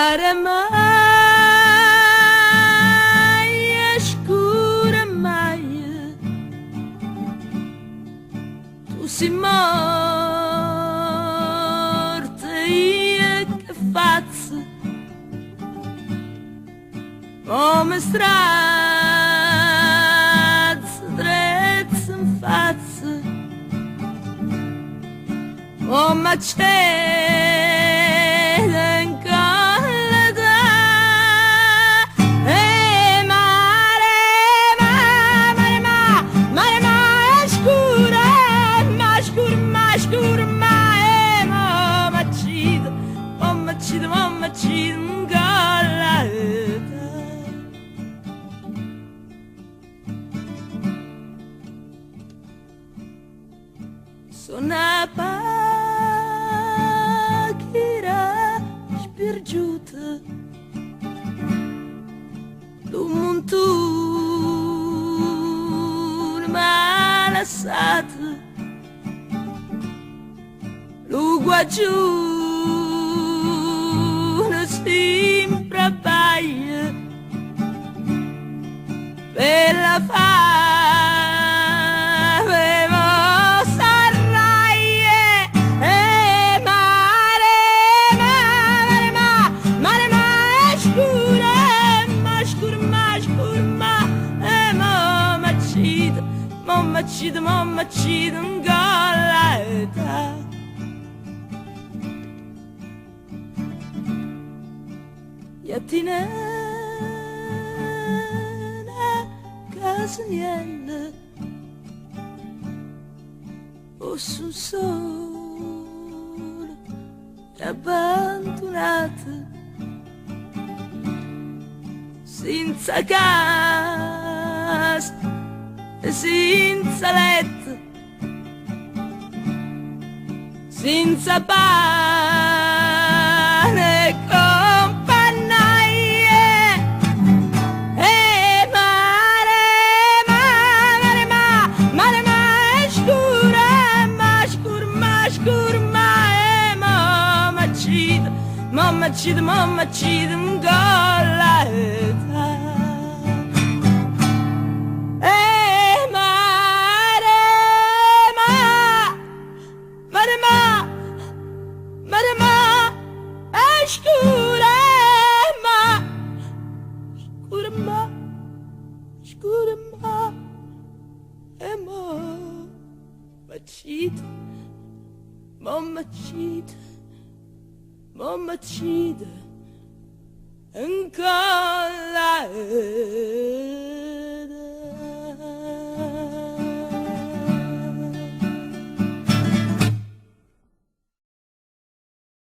mare mai, scura mai, tu sei morta, io che faccio? Come strazzo, drezzo in faccia, come cielo in collata, scura, mamma ci in collata. Sono una pachira spergiuta, un montone malassato, lo guagione sempre abbaia per la fame mossa arraia. Mare scura, mamma ci in collata. Iatinena casa niente, o son solo e abbandonata, senza casa e senza letto, senza pane e compagnie. Mare scura, mamma ci in collata. Scura, mamma ci in collata.